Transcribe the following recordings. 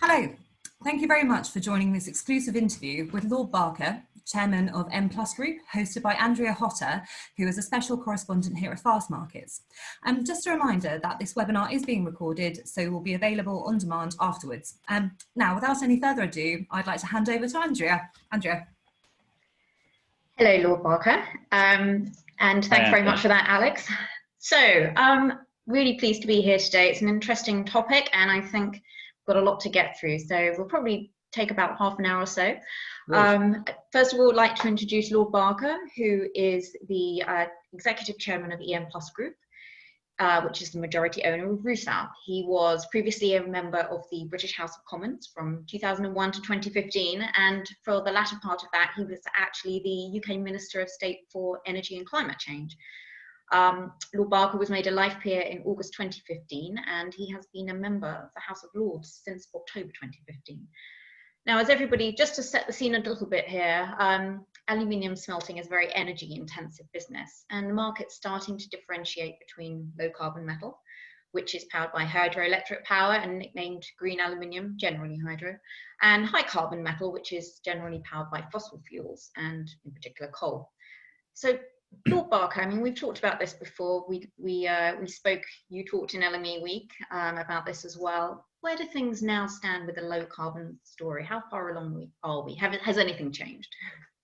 Hello, thank you very much for joining this exclusive interview with Lord Barker, Chairman of M Plus Group, hosted by Andrea Hotter, who is a special correspondent here at Fast Markets. Just a reminder that this webinar is being recorded, so will be available on demand afterwards. Now, without any further ado, I'd like to hand over to Andrea. Andrea. Hello, Lord Barker, and thanks very much for that, Alex. So, really pleased to be here today. It's an interesting topic, and I think we've got a lot to get through. So we'll probably take about half an hour or so. First of all, I'd like to introduce Lord Barker, who is the Executive Chairman of EM Plus Group, which is the majority owner of Rusal. He was previously a member of the British House of Commons from 2001 to 2015, and for the latter part of that, he was actually the UK Minister of State for Energy and Climate Change. Lord Barker was made a life peer in August 2015, and he has been a member of the House of Lords since October 2015. Now, as everybody, just to set the scene a little bit here, aluminium smelting is a very energy intensive business, and the market's starting to differentiate between low carbon metal, which is powered by hydroelectric power and nicknamed green aluminium, generally hydro, and high carbon metal, which is generally powered by fossil fuels and in particular coal. So Lord Barker, I mean, we've talked about this before. We spoke, you talked in LME Week about this as well. Where do things now stand with the low carbon story? How far along are we? Has anything changed?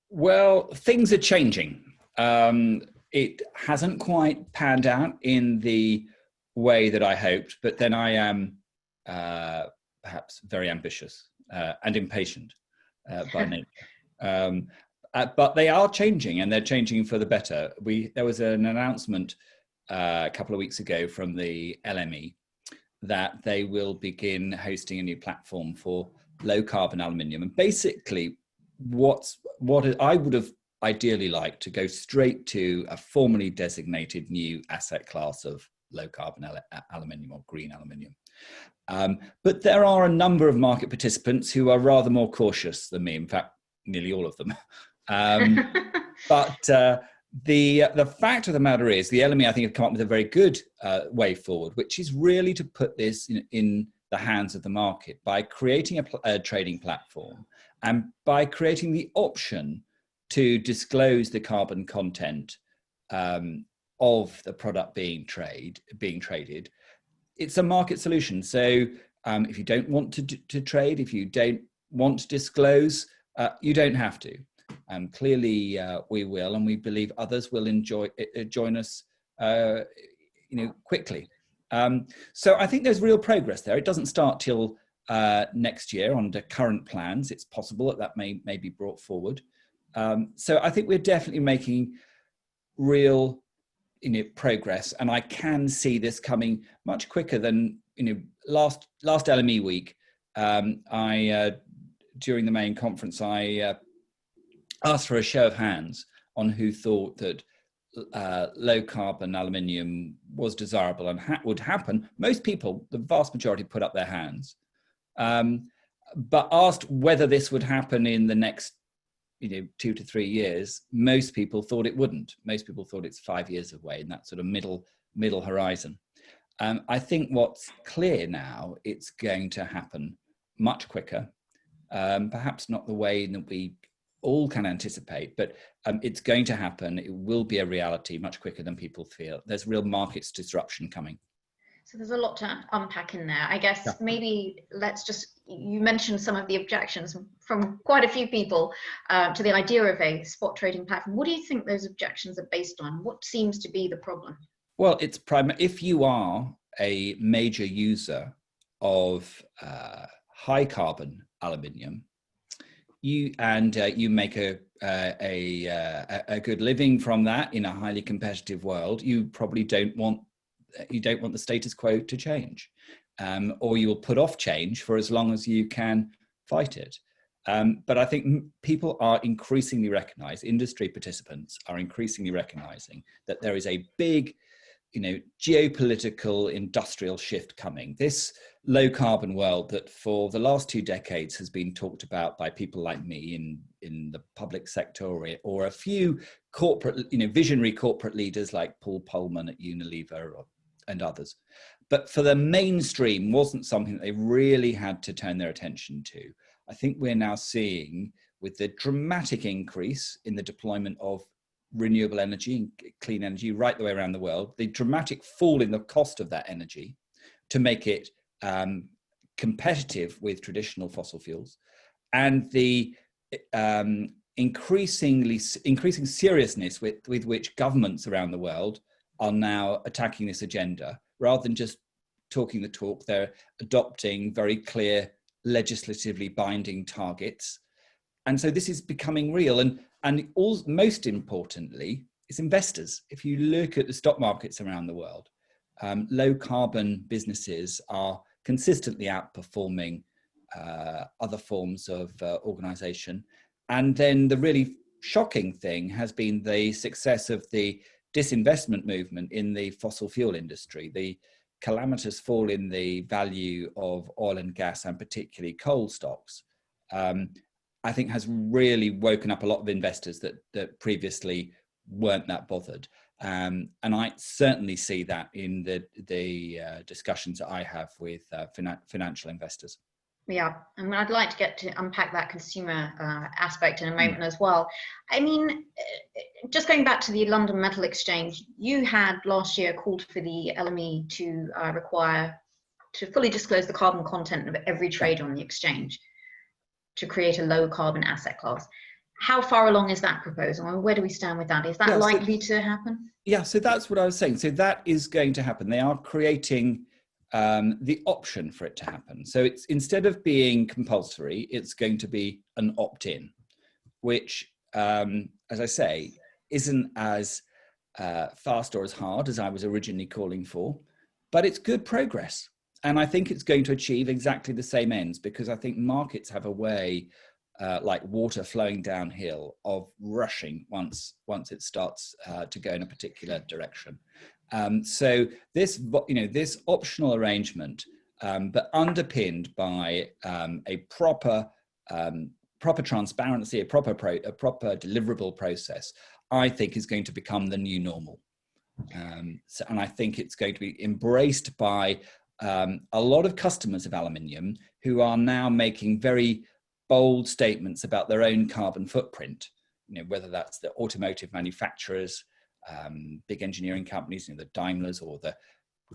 Well, things are changing. It hasn't quite panned out in the way that I hoped, but then I am perhaps very ambitious and impatient by nature. But they are changing, and they're changing for the better. There was an announcement a couple of weeks ago from the LME that they will begin hosting a new platform for low carbon aluminium. And basically, what I would have ideally liked to go straight to a formally designated new asset class of low carbon aluminium or green aluminium. But there are a number of market participants who are rather more cautious than me. In fact, nearly all of them. But the fact of the matter is, the LME, I think, have come up with a very good way forward, which is really to put this in the hands of the market by creating a trading platform and by creating the option to disclose the carbon content of the product being traded. It's a market solution. So if you don't want to trade, if you don't want to disclose, you don't have to. Clearly, we will, and we believe others will join us, quickly. So I think there's real progress there. It doesn't start till next year under current plans. It's possible that may be brought forward. So I think we're definitely making real, progress, and I can see this coming much quicker than last LME week. During the main conference, I asked for a show of hands on who thought that low carbon aluminium was desirable and would happen. Most people, the vast majority, put up their hands, but asked whether this would happen in the next 2 to 3 years. Most people thought it wouldn't. Most people thought it's 5 years away, in that sort of middle horizon. I think what's clear now, it's going to happen much quicker. Perhaps not the way that we all can anticipate, but it's going to happen. It will be a reality much quicker than people feel. There's real markets disruption coming. So there's a lot to unpack in there. I guess maybe you mentioned some of the objections from quite a few people to the idea of a spot trading platform. What do you think those objections are based on? What seems to be the problem? Well, it's if you are a major user of high carbon aluminium, you make a good living from that in a highly competitive world, you probably don't want the status quo to change, or you will put off change for as long as you can fight it. But I think people are increasingly industry participants are increasingly recognizing that there is a big geopolitical industrial shift coming. This low carbon world that for the last 2 decades has been talked about by people like me in the public sector or a few corporate, visionary corporate leaders like Paul Polman at Unilever and others. but for the mainstream wasn't something that they really had to turn their attention to. I think we're now seeing, with the dramatic increase in the deployment of renewable energy and clean energy right the way around the world, the dramatic fall in the cost of that energy to make it competitive with traditional fossil fuels, and the increasing seriousness with which governments around the world are now attacking this agenda. Rather than just talking the talk, they're adopting very clear, legislatively binding targets. And so this is becoming real. And most importantly, it's investors. If you look at the stock markets around the world, low carbon businesses are consistently outperforming other forms of organization. And then the really shocking thing has been the success of the disinvestment movement in the fossil fuel industry. The calamitous fall in the value of oil and gas, and particularly coal stocks, I think has really woken up a lot of investors that previously weren't that bothered. And I certainly see that in the discussions that I have with financial investors. Yeah, and I'd like to get to unpack that consumer aspect in a moment as well. I mean, just going back to the London Metal Exchange, you had last year called for the LME to require to fully disclose the carbon content of every trade on the exchange to create a low carbon asset class. How far along is that proposal, and where do we stand with that? Is that likely to happen? Yeah, so that's what I was saying. So that is going to happen. They are creating the option for it to happen. So it's, instead of being compulsory, it's going to be an opt-in, which, as I say, isn't as fast or as hard as I was originally calling for, but it's good progress. And I think it's going to achieve exactly the same ends, because I think markets have a way, like water flowing downhill, of rushing once it starts to go in a particular direction. So this, this optional arrangement, but underpinned by a proper transparency, a proper deliverable process, I think is going to become the new normal. And I think it's going to be embraced by a lot of customers of aluminium, who are now making very bold statements about their own carbon footprint. Whether that's the automotive manufacturers, big engineering companies, the Daimlers or the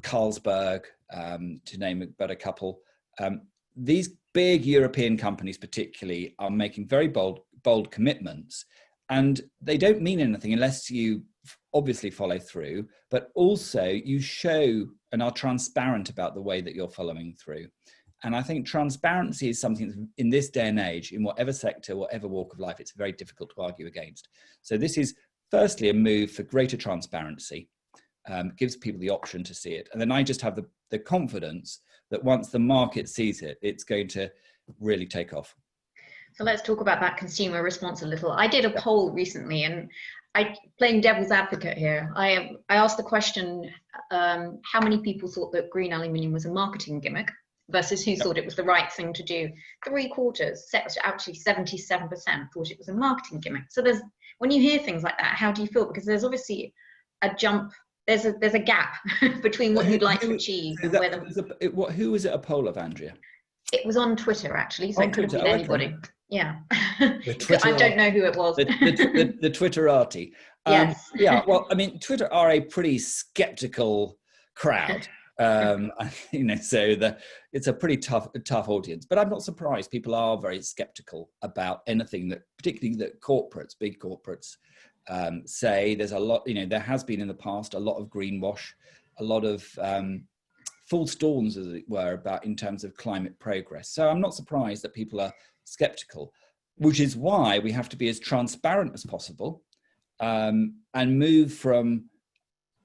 Carlsberg, to name but a couple. These big European companies particularly are making very bold commitments, and they don't mean anything unless you obviously follow through, but also you show and are transparent about the way that you're following through. And I think transparency is something that in this day and age, in whatever sector, whatever walk of life, it's very difficult to argue against. So this is firstly a move for greater transparency, gives people the option to see it. And then I just have the confidence that once the market sees it, it's going to really take off. So let's talk about that consumer response a little. I did a poll recently, and playing devil's advocate here, I asked the question, how many people thought that green aluminium was a marketing gimmick versus who thought it was the right thing to do? 3/4, actually 77%, thought it was a marketing gimmick. So when you hear things like that, how do you feel? Because there's obviously a jump, there's a gap between what you'd like to achieve and whether... Who was it a poll of, Andrea? It was on Twitter, actually, so it could have been anybody. Okay. Yeah. I don't know who it was. The Twitterati. Yes. Yeah, well, I mean, Twitter are a pretty skeptical crowd. So it's a pretty tough audience, but I'm not surprised. People are very skeptical about anything that, particularly that big corporates say. There's a lot, there has been in the past a lot of greenwash, a lot of false dawns, as it were, in terms of climate progress. So I'm not surprised that people are skeptical, which is why we have to be as transparent as possible, and move from,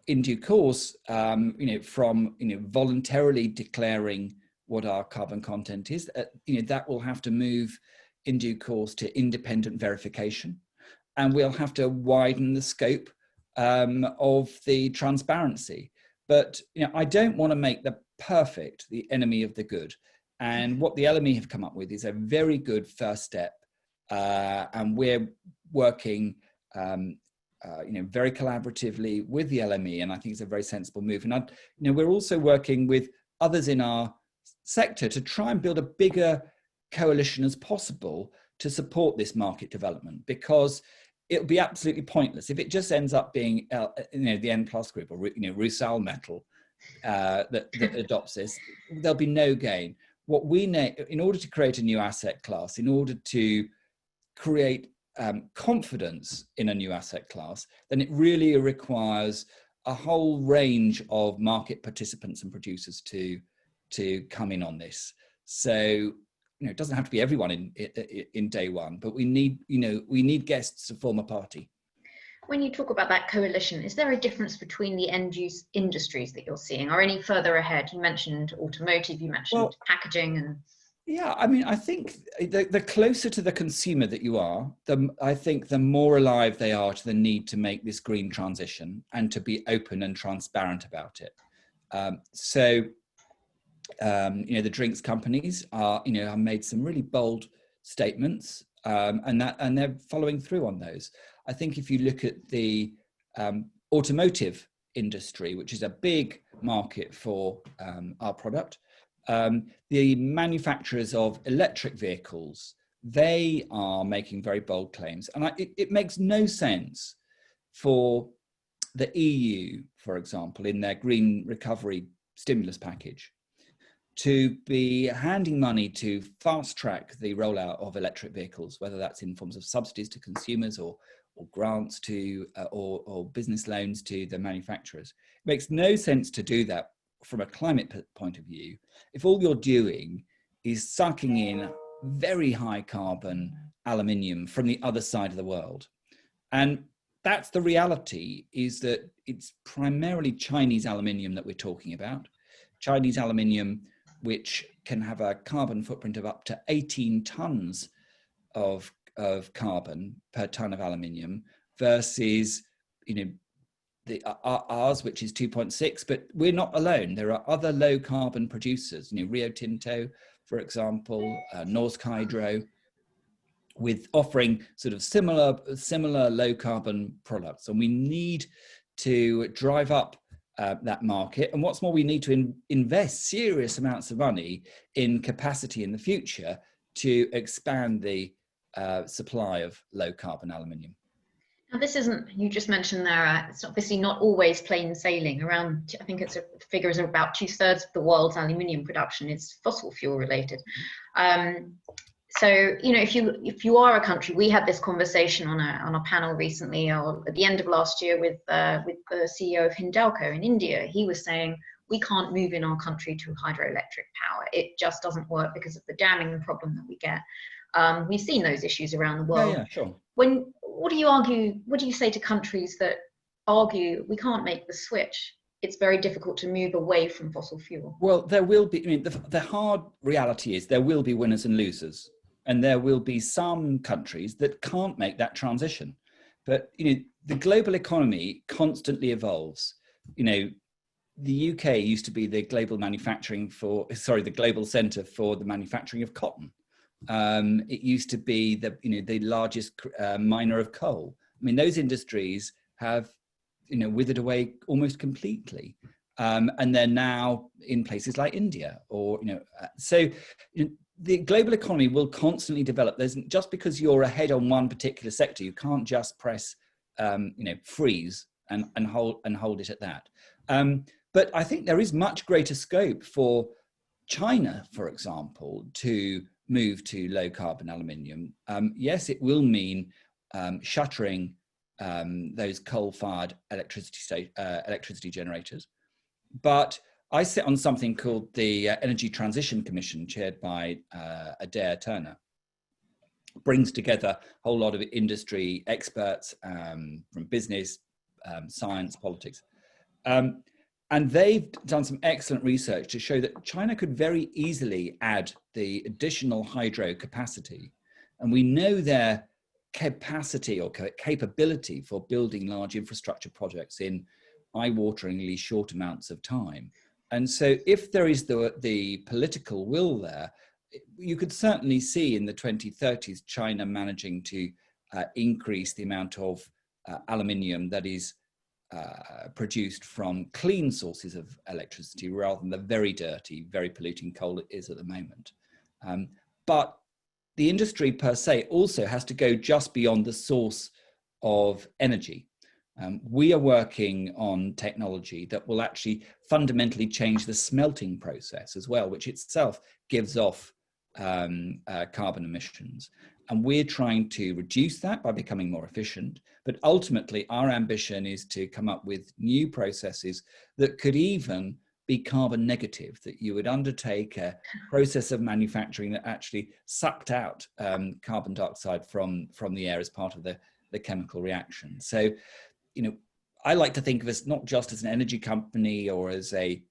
in due course, from voluntarily declaring what our carbon content is. That will have to move in due course to independent verification, and we'll have to widen the scope of the transparency. But I don't want to make the perfect the enemy of the good. And what the LME have come up with is a very good first step, and we're working very collaboratively with the LME, and I think it's a very sensible move. And we're also working with others in our sector to try and build a bigger coalition as possible to support this market development, because it'll be absolutely pointless if it just ends up being the N Plus group or Rusal metal that adopts this. There'll be no gain. What we need, in order to create a new asset class, in order to create confidence in a new asset class, then it really requires a whole range of market participants and producers to come in on this. So it doesn't have to be everyone in day one, but we need guests to form a party. When you talk about that coalition, is there a difference between the end-use industries that you're seeing, or any further ahead? You mentioned automotive, you mentioned packaging, and yeah, I mean, I think the closer to the consumer that you are, I think the more alive they are to the need to make this green transition and to be open and transparent about it. The drinks companies have made some really bold statements, and they're following through on those. I think if you look at the automotive industry, which is a big market for our product, the manufacturers of electric vehicles, they are making very bold claims. And it makes no sense for the EU, for example, in their green recovery stimulus package, to be handing money to fast track the rollout of electric vehicles, whether that's in forms of subsidies to consumers or grants to or business loans to the manufacturers. It makes no sense to do that from a climate point of view if all you're doing is sucking in very high carbon aluminium from the other side of the world. And that's the reality, is that it's primarily Chinese aluminium that we're talking about. Chinese aluminium, which can have a carbon footprint of up to 18 tons of carbon per ton of aluminium, versus ours, which is 2.6. But we're not alone. There are other low carbon producers, Rio Tinto, for example, Norsk Hydro, with offering sort of similar low carbon products. And we need to drive up that market. And what's more, we need to invest serious amounts of money in capacity in the future to expand the supply of low carbon aluminium. Now, this isn't, you just mentioned there, it's obviously not always plain sailing. Around, I think it's figures of about 2/3 of the world's aluminium production is fossil fuel related. So, if you are a country, we had this conversation on a panel recently, or at the end of last year, with the CEO of Hindalco in India. He was saying, we can't move in our country to hydroelectric power. It just doesn't work because of the damming problem that we get. We've seen those issues around the world. Yeah, sure. What do you say to countries that argue we can't make the switch? It's very difficult to move away from fossil fuel. Well, there will be, the hard reality is there will be winners and losers. And there will be some countries that can't make that transition. But, the global economy constantly evolves. The UK used to be the global centre for the manufacturing of cotton. It used to be the largest miner of coal. Those industries have withered away almost completely, and they're now in places like India, or the global economy will constantly develop. There's just because you're ahead on one particular sector, you can't just press freeze and hold it at that. But I think there is much greater scope for China, for example, to move to low carbon aluminium. Yes, it will mean shuttering those coal-fired electricity generators. But I sit on something called the Energy Transition Commission, chaired by Adair Turner. Brings together a whole lot of industry experts from business, science, politics. And they've done some excellent research to show that China could very easily add the additional hydro capacity. And we know their capacity or capability for building large infrastructure projects in eye-wateringly short amounts of time. And so if there is the political will there, you could certainly see in the 2030s China managing to increase the amount of aluminium that is produced from clean sources of electricity rather than the very dirty, very polluting coal it is at the moment. But the industry per se also has to go just beyond the source of energy. We are working on technology that will actually fundamentally change the smelting process as well, which itself gives off carbon emissions. And we're trying to reduce that by becoming more efficient. But ultimately, our ambition is to come up with new processes that could even be carbon negative, that you would undertake a process of manufacturing that actually sucked out carbon dioxide from the air as part of the chemical reaction. So, I like to think of us not just as an energy company or as a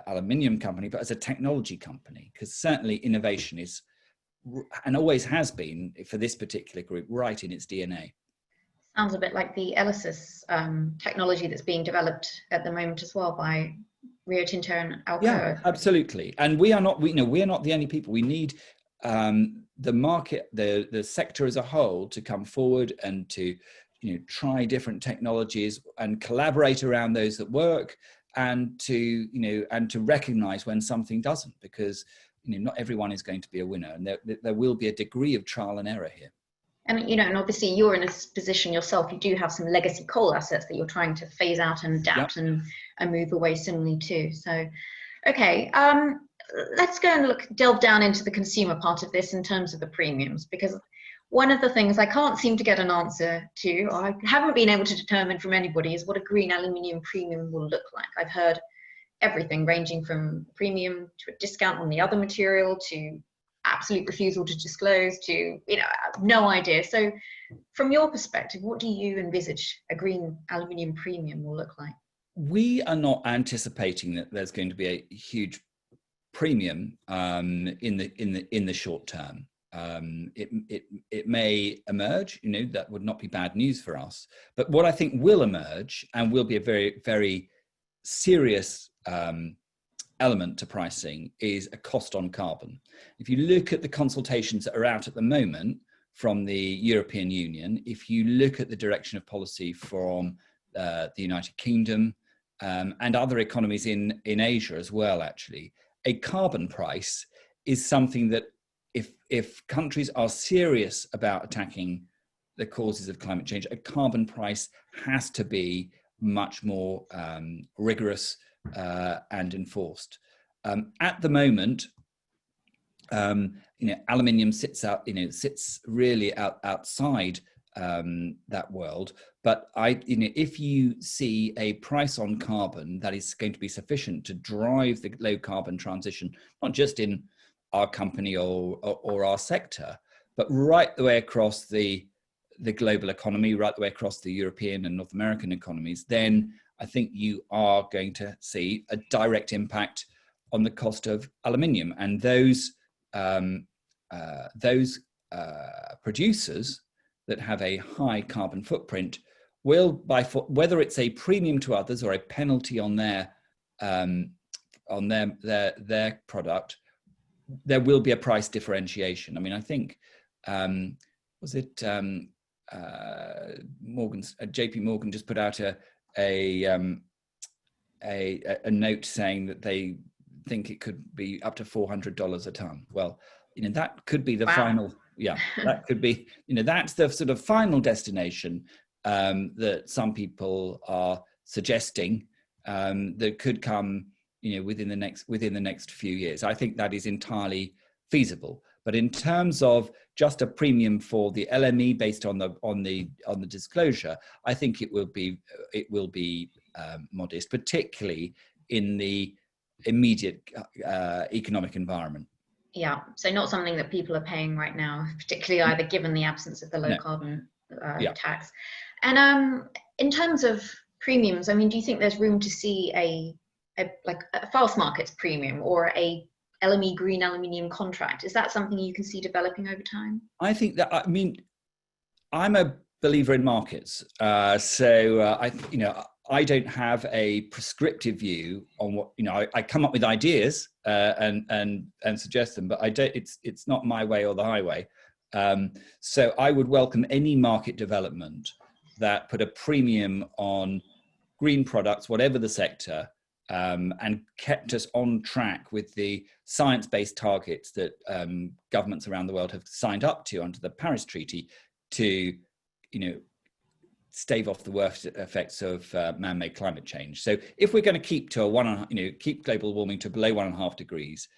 aluminium company, but as a technology company, because certainly innovation is, and always has been for this particular group, right in its DNA. Sounds a bit like the ELYSIS technology that's being developed at the moment as well by Rio Tinto and Alcoa. Yeah, absolutely. And we are not the only people. We need the market, the sector as a whole, to come forward and to try different technologies and collaborate around those that work, and to recognize when something doesn't, because not everyone is going to be a winner, and there will be a degree of trial and error here. And and obviously you're in a position yourself, you do have some legacy coal assets that you're trying to phase out and adapt. Yep. and move away similarly too. So okay, let's go and delve down into the consumer part of this in terms of the premiums, because one of the things I can't seem to get an answer to, or I haven't been able to determine from anybody, is what a green aluminium premium will look like. I've heard everything ranging from premium to a discount on the other material to absolute refusal to disclose to, I have no idea. So from your perspective, what do you envisage a green aluminium premium will look like? We are not anticipating that there's going to be a huge premium in the short term. It may emerge, that would not be bad news for us. But what I think will emerge, and will be a very, very serious element to pricing, is a cost on carbon. If you look at the consultations that are out at the moment from the European Union, if you look at the direction of policy from the United Kingdom and other economies in Asia as well, actually, a carbon price is something that if countries are serious about attacking the causes of climate change, a carbon price has to be much more rigorous and enforced. At the moment, aluminium sits really outside that world. But if you see a price on carbon that is going to be sufficient to drive the low carbon transition, not just in our company or our sector, but right the way across the global economy, right the way across the European and North American economies, then I think you are going to see a direct impact on the cost of aluminium. And those producers that have a high carbon footprint will, whether it's a premium to others or a penalty on their product, there will be a price differentiation. I mean, I think was it JP Morgan just put out a note saying that they think it could be up to $400 a ton. Well, that could be the final. Yeah, that could be. That's the sort of final destination that some people are suggesting that could come, within the next few years. I think that is entirely feasible. But in terms of just a premium for the LME based on the disclosure, I think it will be modest, particularly in the immediate economic environment. Yeah, so not something that people are paying right now, particularly either given the absence of the low carbon tax. And in terms of premiums, I mean, do you think there's room to see a fast markets premium or a LME green aluminium contract? Is that something you can see developing over time? I think that, I'm a believer in markets. I don't have a prescriptive view on what, I come up with ideas and suggest them, but I don't, it's not my way or the highway. So I would welcome any market development that put a premium on green products, whatever the sector, and kept us on track with the science-based targets that governments around the world have signed up to under the Paris Treaty to, stave off the worst effects of man-made climate change. So if we're going to keep to keep global warming to below 1.5 degrees,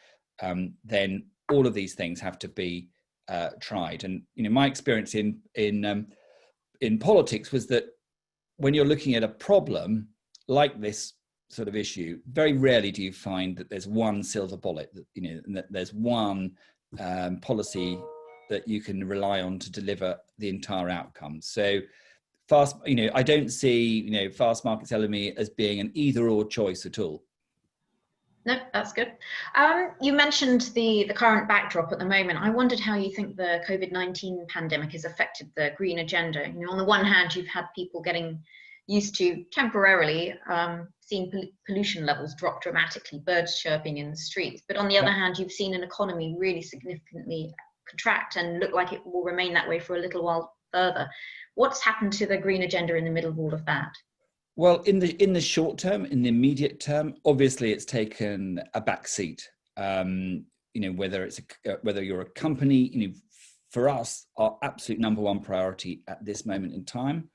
then all of these things have to be tried. And my experience in politics was that when you're looking at a problem like this sort of issue, very rarely do you find that there's one silver bullet, and that there's one policy that you can rely on to deliver the entire outcome. So I don't see, fast markets LME as being an either or choice at all. No, that's good. You mentioned the current backdrop at the moment. I wondered how you think the COVID-19 pandemic has affected the green agenda. On the one hand, you've had people getting used to temporarily seeing pollution levels drop dramatically, birds chirping in the streets. But on the other hand, you've seen an economy really significantly contract and look like it will remain that way for a little while further. What's happened to the green agenda in the middle of all of that? Well, in the short term, in the immediate term, obviously it's taken a back seat. Whether you're a company, for us, our absolute number one priority at this moment in time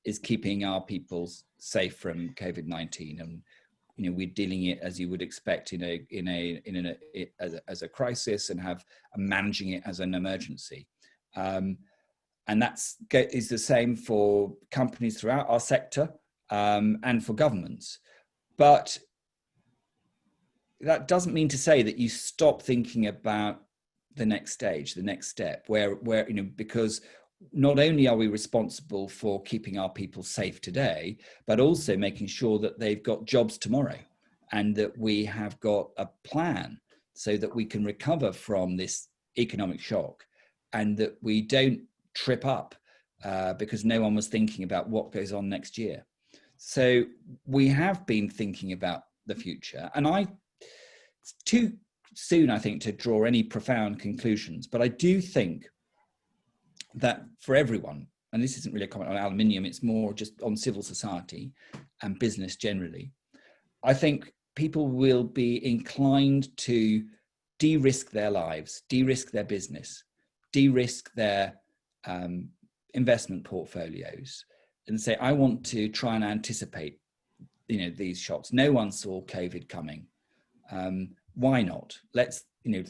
is keeping our people safe from COVID-19, and we're dealing it as you would expect as a crisis, and managing it as an emergency. And that is the same for companies throughout our sector and for governments. But that doesn't mean to say that you stop thinking about the next stage, the next step, where because not only are we responsible for keeping our people safe today, but also making sure that they've got jobs tomorrow, and that we have got a plan so that we can recover from this economic shock, and that we don't trip up because no one was thinking about what goes on next year. So we have been thinking about the future, and it's too soon, I think, to draw any profound conclusions, but I do think that for everyone, and this isn't really a comment on aluminium, it's more just on civil society and business generally, I think people will be inclined to de-risk their lives, de-risk their business, de-risk their investment portfolios, and say, I want to try and anticipate, these shocks. No one saw COVID coming. Why not? Let's,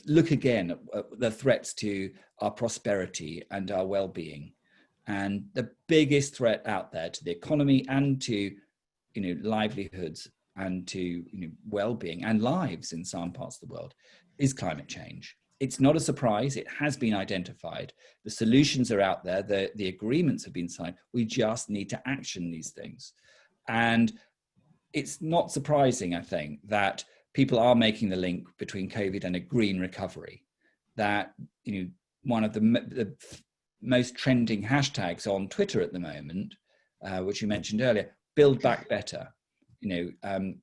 look again at the threats to our prosperity and our well-being. And the biggest threat out there to the economy and to, livelihoods and to, well-being and lives in some parts of the world is climate change. It's not a surprise. It has been identified. The solutions are out there. The agreements have been signed. We just need to action these things. And it's not surprising, I think, that people are making the link between COVID and a green recovery. That, one of the most trending hashtags on Twitter at the moment, which you mentioned earlier, build back better,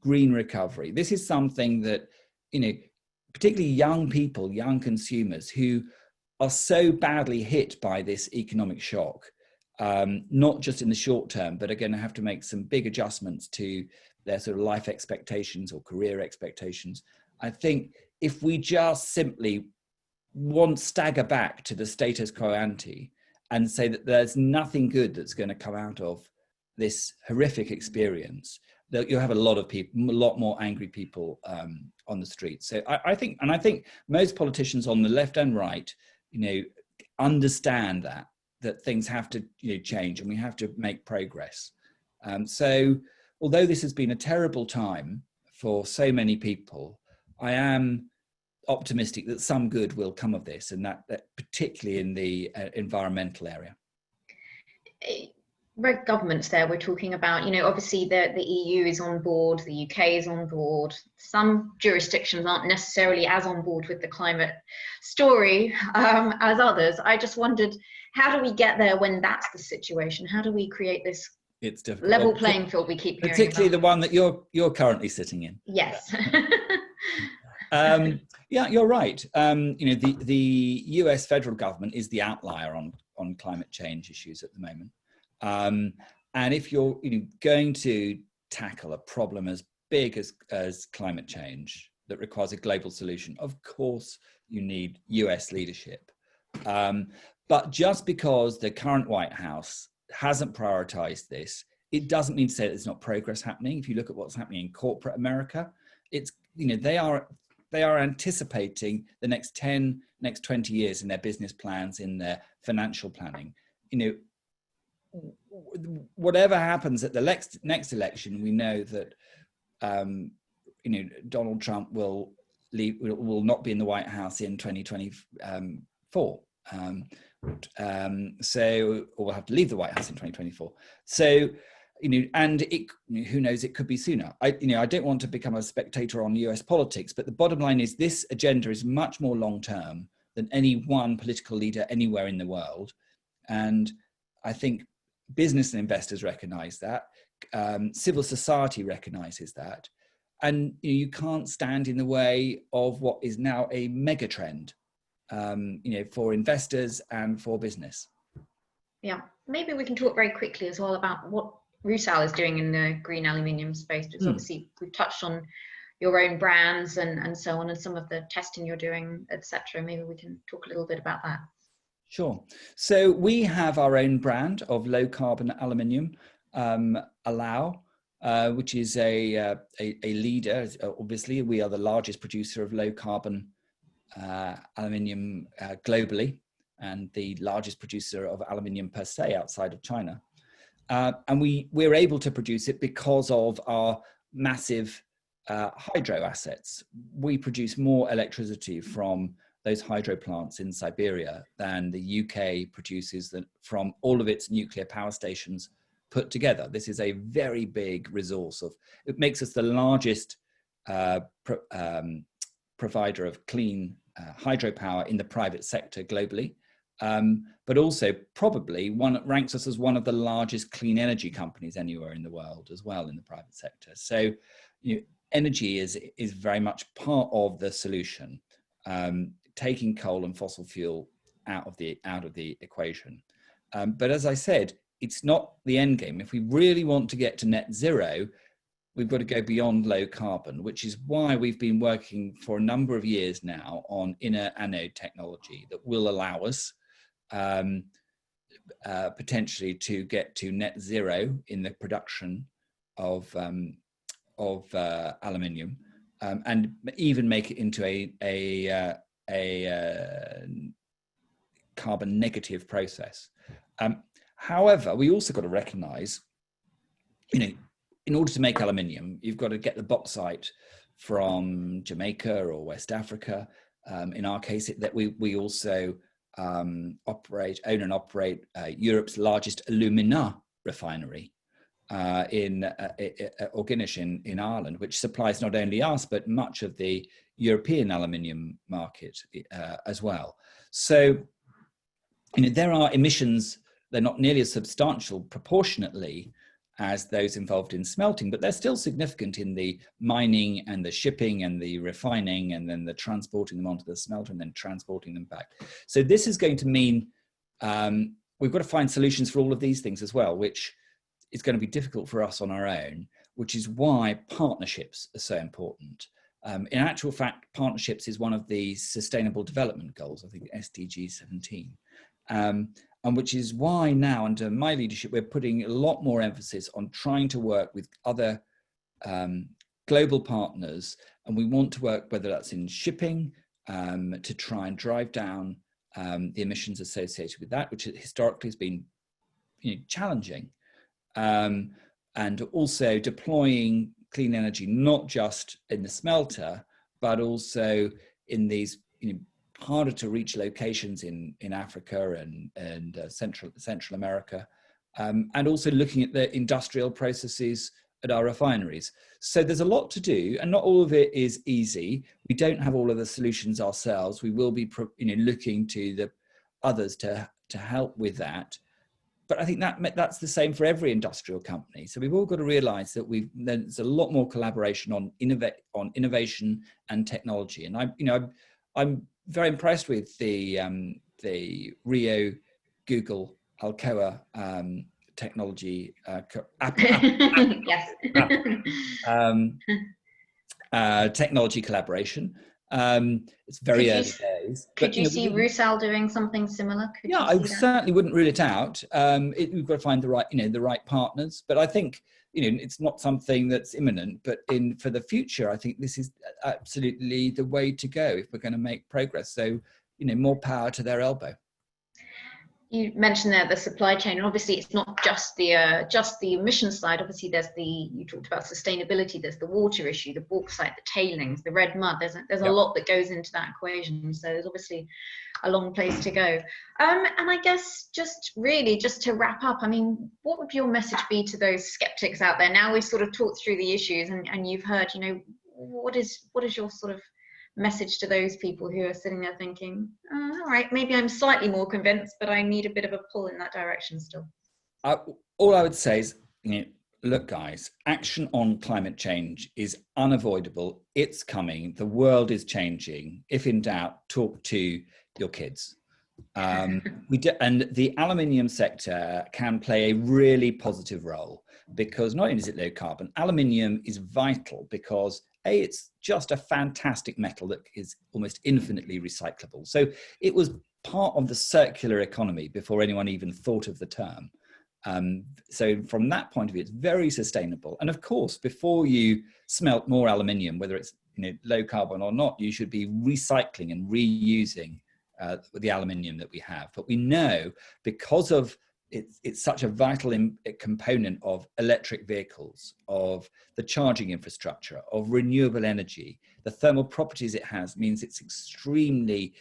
green recovery. This is something that, particularly young people, young consumers who are so badly hit by this economic shock, not just in the short term, but are going to have to make some big adjustments to their sort of life expectations or career expectations. I think if we just simply stagger back to the status quo ante and say that there's nothing good that's going to come out of this horrific experience, that you'll have a lot of people, a lot more angry people on the streets. So I think most politicians on the left and right, understand that things have to change, and we have to make progress. So although this has been a terrible time for so many people, I am optimistic that some good will come of this, and that particularly in the environmental area. Governments there we're talking about, obviously the EU is on board, the UK is on board. Some jurisdictions aren't necessarily as on board with the climate story as others. I just wondered, how do we get there when that's the situation? How do we create this level playing field we keep hearing particularly about? The one that you're currently sitting in? Yes. Yeah, you're right. The US federal government is the outlier on climate change issues at the moment. And if you're going to tackle a problem as big as climate change that requires a global solution, of course you need US leadership. But just because the current White House hasn't prioritized this, it doesn't mean to say that there's not progress happening. If you look at what's happening in corporate America, it's, they are anticipating the next 10, next 20 years in their business plans, in their financial planning. Whatever happens at the next election, we know that Donald Trump will not be in the White House in 2024. So, or will have to leave the White House in 2024. So, and who knows, it could be sooner. I don't want to become a spectator on US politics, but the bottom line is this agenda is much more long-term than any one political leader anywhere in the world. And I think business and investors recognize that. Civil society recognizes that. And you can't stand in the way of what is now a mega trend, for investors and for business. Yeah, maybe we can talk very quickly as well about what Rusal is doing in the green aluminium space, because obviously we've touched on your own brands and so on, and some of the testing you're doing, etc. Maybe we can talk a little bit about that. Sure. So we have our own brand of low carbon aluminium, Allow, which is a leader. Obviously, we are the largest producer of low carbon aluminium globally, and the largest producer of aluminium per se outside of China. And we're able to produce it because of our massive hydro assets. We produce more electricity from those hydro plants in Siberia than the UK produces from all of its nuclear power stations put together. This is a very big resource. It makes us the largest provider of clean hydropower in the private sector globally, but also probably ranks us as one of the largest clean energy companies anywhere in the world as well in the private sector. So energy is very much part of the solution, taking coal and fossil fuel out of the equation. But as I said, it's not the end game. If we really want to get to net zero, we've got to go beyond low carbon, which is why we've been working for a number of years now on inner anode technology that will allow us potentially to get to net zero in the production of aluminium, and even make it into a carbon negative process. However, we also got to recognize, in order to make aluminium, you've got to get the bauxite from Jamaica or West Africa. In our case, that we also own and operate Europe's largest alumina refinery in Orginish in Ireland, which supplies not only us, but much of the European aluminium market as well. So, there are emissions. They're not nearly as substantial proportionately as those involved in smelting, but they're still significant in the mining and the shipping and the refining, and then the transporting them onto the smelter and then transporting them back. So this is going to mean we've got to find solutions for all of these things as well, which is going to be difficult for us on our own, which is why partnerships are so important. In actual fact, partnerships is one of the Sustainable Development Goals, I think SDG 17. And which is why now, under my leadership, we're putting a lot more emphasis on trying to work with other global partners. And we want to work, whether that's in shipping, to try and drive down the emissions associated with that, which historically has been challenging. And also deploying clean energy, not just in the smelter, but also in these harder to reach locations in Africa and Central America, and also looking at the industrial processes at our refineries. So there's a lot to do, and not all of it is easy. We don't have all of the solutions ourselves. We will be looking to the others to help with that. But I think that's the same for every industrial company. So we've all got to realize that there's a lot more collaboration on innovation and technology. And I'm very impressed with the Rio Google Alcoa technology Yes. technology collaboration. It's very early days. Could you see Rusal doing something similar? Yeah, I certainly wouldn't rule it out. We've got to find the right partners. But I think, it's not something that's imminent. But for the future, I think this is absolutely the way to go if we're going to make progress. So, more power to their elbow. You mentioned there the supply chain, and obviously it's not just the emissions side. Obviously, you talked about sustainability. There's the water issue, the bauxite, the tailings, the red mud. There's a lot that goes into that equation. So there's obviously a long place to go. And I guess just to wrap up, I mean, what would your message be to those skeptics out there? Now we've sort of talked through the issues, and you've heard, what is your sort of message to those people who are sitting there thinking, all right, maybe I'm slightly more convinced, but I need a bit of a pull in that direction still? All I would say is, look, guys, action on climate change is unavoidable. It's coming. The world is changing. If in doubt, talk to your kids. And the aluminium sector can play a really positive role, because not only is it low carbon, aluminium is vital because it's just a fantastic metal that is almost infinitely recyclable. So it was part of the circular economy before anyone even thought of the term. So from that point of view, it's very sustainable. And of course, before you smelt more aluminium, whether it's low carbon or not, you should be recycling and reusing the aluminium that we have. But we know, because of it's such a vital component of electric vehicles, of the charging infrastructure, of renewable energy, the thermal properties it has means it's extremely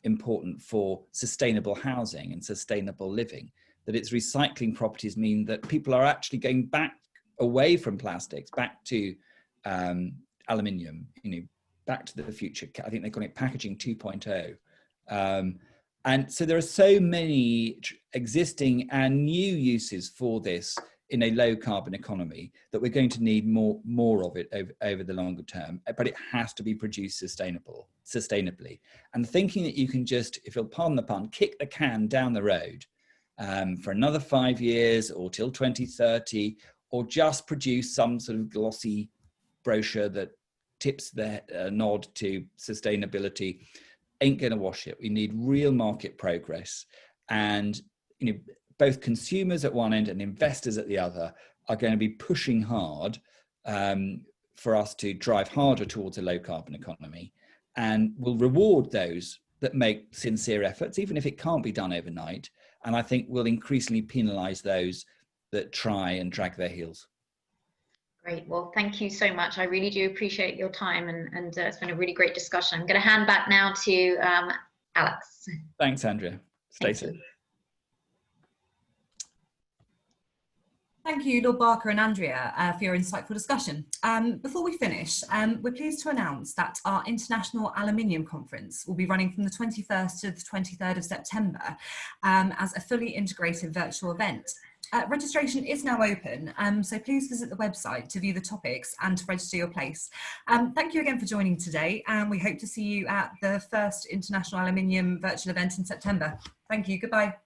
important for sustainable housing and sustainable living. That its recycling properties mean that people are actually going back away from plastics, back to aluminium, back to the future. I think they're calling it packaging 2.0. And so there are so many existing and new uses for this in a low carbon economy that we're going to need more of it over the longer term, but it has to be produced sustainably. And thinking that you can just, if you'll pardon the pun, kick the can down the road for another 5 years or till 2030, or just produce some sort of glossy brochure that tips the nod to sustainability, ain't going to wash it. We need real market progress, and both consumers at one end and investors at the other are going to be pushing hard for us to drive harder towards a low carbon economy, and will reward those that make sincere efforts, even if it can't be done overnight. And I think we'll increasingly penalise those that try and drag their heels. Great. Well, thank you so much. I really do appreciate your time, and it's been a really great discussion. I'm going to hand back now to Alex. Thanks, Andrea. Stay safe. Thank you, Lord Barker and Andrea, for your insightful discussion. Before we finish, we're pleased to announce that our International Aluminium Conference will be running from the 21st to the 23rd of September as a fully integrated virtual event. Registration is now open, so please visit the website to view the topics and to register your place. Thank you again for joining today, and we hope to see you at the first International Aluminium virtual event in September. Thank you. Goodbye.